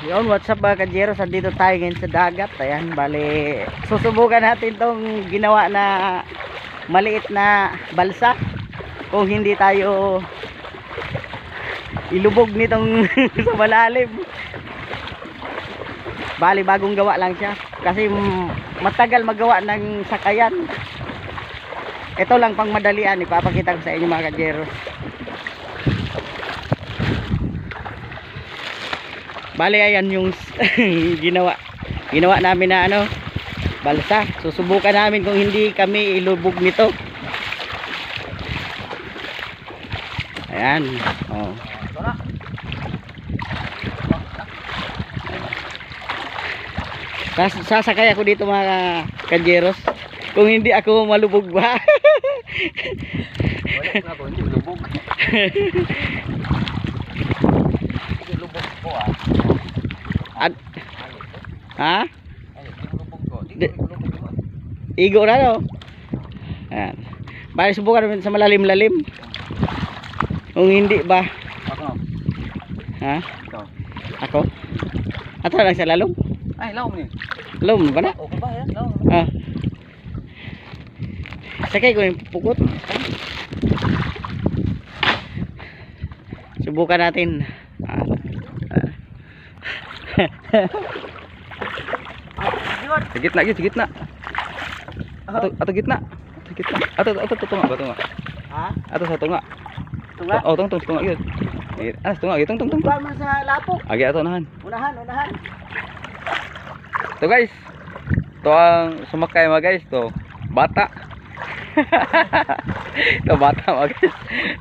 Yun, what's up mga kajeros, andito tayo ngayon sa dagat. Ayan, bali susubukan natin tong ginawa na maliit na balsa. Kung hindi tayo ilubog nitong sa malalim. Bali bagong gawa lang siya kasi matagal magawa ng sakayan. Ito lang pang madalian, ipapakita ko sa inyo mga kajeros. Bali ayan yung ginawa namin na ano, balsa. Susubukan namin kung hindi kami ilubog nito. Ayan. Oh. Sasakay ako dito mga kajeros. Kung hindi ako malubog ba. Wala na ako, hindi lubog. Hindi lubog ko ah. Ha? Ay, hindi lubog ko. Hindi lubog ko. Igo na no. Ayan. Bali subukan namin sa malalim-lalim. Kung hindi ba. Ako. Ha? Ikaw. Ako? Ato lang sa lalong. Ay, laom ni. Lalong ba na? Okay ba yan? Laom. Ah. Sakay ko yung pukot. Subukan natin. Sa gitna, sa gitna. Ato gitna. Sa gitna. Ato tunga ba tunga? Ha? Ato sa tunga. Tunga? Oh, tunga gyud. Anas tunga gyud, tung. Tunga man sa lapok. Agi ato nahan. Unahan. To guys. To ang sumakay mga guys to. Bata. To bata mga guys.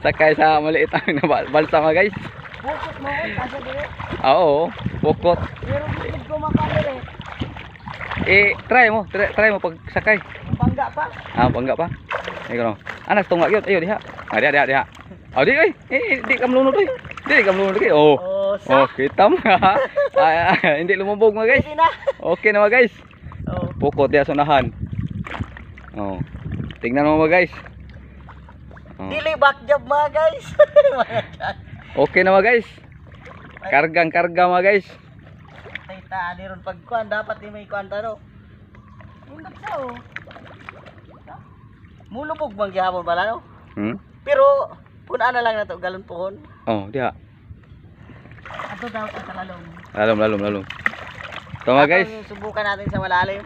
Sakay sa maliit na balsa mga guys. Pukot mo, asa dire. Oo, pukot. Pero hindi ko makakali. Try mo pag sakay. Bangga pa. Bangga pa. Ayun no. Anas tunga gyud. Ayo diha. Diha. Oh, di oy. Di ka mlunod oy. Di ka mlunod kay. Oh. Oh, kita mo. Hindi lumubog mga guys. Okay na mga guys. Oh. Pukot diha sunahan. Oh. Tingnan mo mga guys. Oh. Dili back job mga guys. Okay na mga guys. Kargang mga guys. Tay tani ron pagkuan dapat ni may kuan tano. Indot sa oh. Mulubog bang gihapon bala no? Pero puna na lang nato galon pohon. Oh, diha. Ato daw sa lalong. Lalom. Ito mga guys. Subukan natin sa malalim.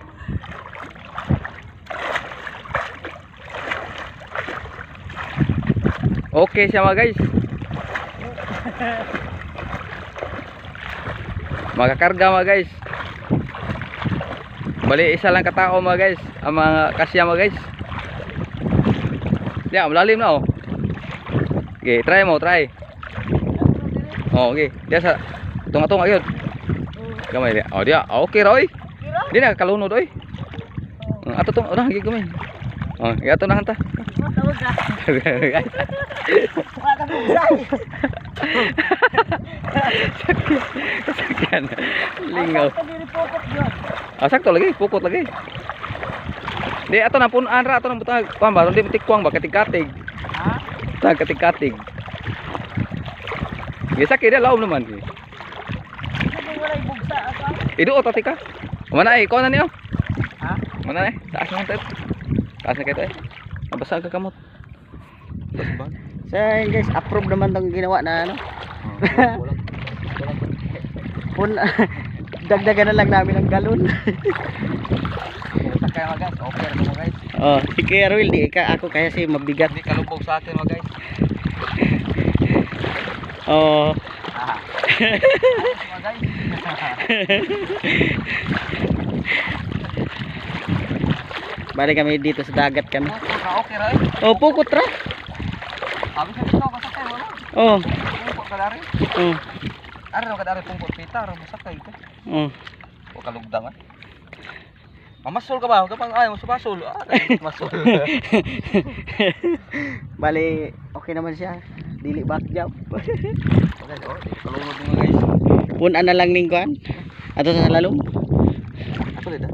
Okay siya mga guys. Makakarga mga guys. Bali isa lang katao mga guys. Ang mga kasya mga guys. Diyan, malalim na oh. Okay, try mo. Oh, okay. Diyan sa tunga-tunga yun. Gamay dia. Oh, dia. Okay ra oy. Di na kalunod oy. Ato tong ora higi gamay. Oh, ato na hanta. Tawag na. Wala bugsay. Sakyan. Lingaw. Sakto lagi, pukot lagi. Di ato na punan ra, ato na butang kuan ba, di tikwang ba katig-katig. Ha? Tag katig-katig. Gisa kira laom naman. Hindi wala bugsa ato. Idu tati ka. Mana ay kuan na niyo? Ha? Mana ay? Taas na tet. Taas na kay Nabasa ka kamot. So guys, approve naman tong ginawa na ano. Dagdagan na lang namin ng galon. Sakay mga guys, okay na mga guys. Oh, si Kuya Ruel, di ka ako kaya si mabigat. Hindi kalubog sa atin mga guys. Oh. Mga guys. Balik kami dito sa dagat kami. Okay ra. Oh, pukot ra. Abi sa dito ka sakay wala. Oh. Pungkot ka dari. Oh. Araw ka dari pungkot pita ra sakay ko. Oh. O kalugdang ah. Mamasol ka ba? Kapag ayaw mo sumasol. Masol. Bali, okay naman siya. Dili back job. Okay, kalunod mga guys. Punan na lang ning kuan. Ato sa lalong. Ato dito.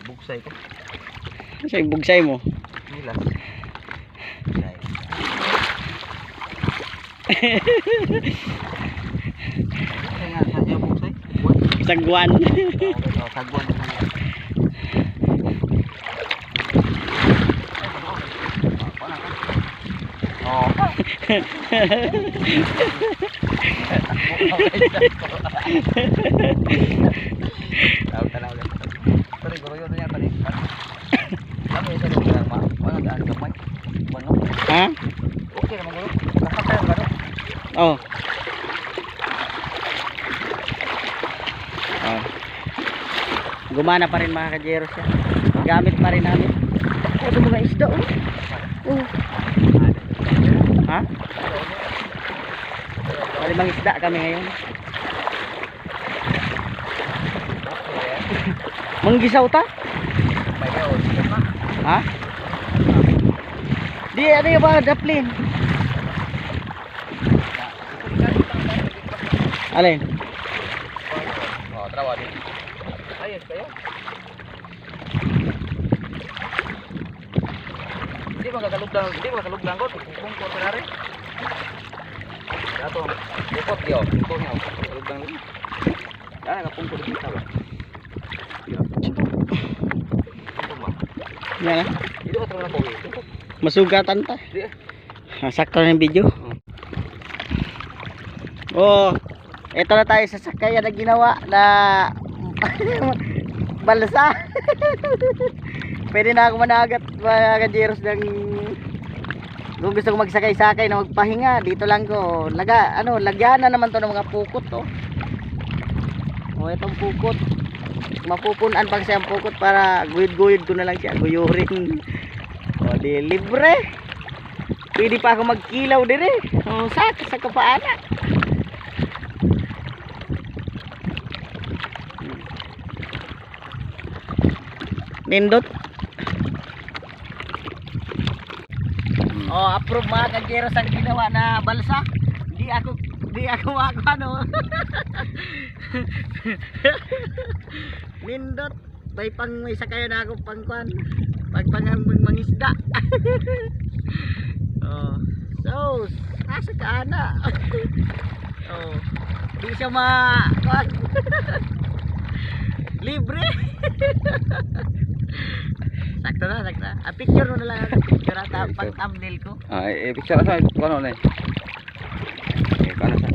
Bugsay ko. Sa bugsay mo. Nilas. Kaya sa niya buksay. Sagwan. Sagwan. Oh. Tahu tahu dah. Tadi guru yo tanya tadi. Kami itu dong yang mah. Mana ada gamai. Mana? Ha? Okey naman guru. Dapat tayo guru. Oh. Oh. Gumana pa rin mga kajeros yan. Gamit pa rin namin. Oh, ito mga isda oh. Oh. Ha? Malimang isda kami ngayon. Manggisaw ta? Ha? Di ano yung mga daplin? Alin? Oh, trawa din. Ayos kayo. Hindi makakalugdan ko. Kung ko na rin. Dato. Bukot yo, bukot niyo. Kalugdan rin. Dala ka pungko dito ba? Yan na. Dito ka tra na ko. Masugatan ta. Di. Sakto na yung video. Oh, ito na tayo sa sakayan na ginawa na balsa. Pwede na ako managat mga kajeros ng kung gusto ko magsakay-sakay na magpahinga. Dito lang ko lagyan na naman to ng mga pukot to. Oh, itong pukot. Mapupunan pang siyang pukot para guyod-guyod ko na lang siya. Guyurin. O, di libre. Pwede pa ako magkilaw dire. O, sa kapaana. Nindot. Oh, approve mga kajeros ang ginawa na balsa. Di ako ano. Nindot. May sakayo na ako pangkuan. Mangisda. Oh. So, asa ka ana. Oh. Di siya libre. Sakto na. Picture mo na lang ako. Picture ata pang thumbnail ko. Ah, picture sa ano na. Eh, kana sa.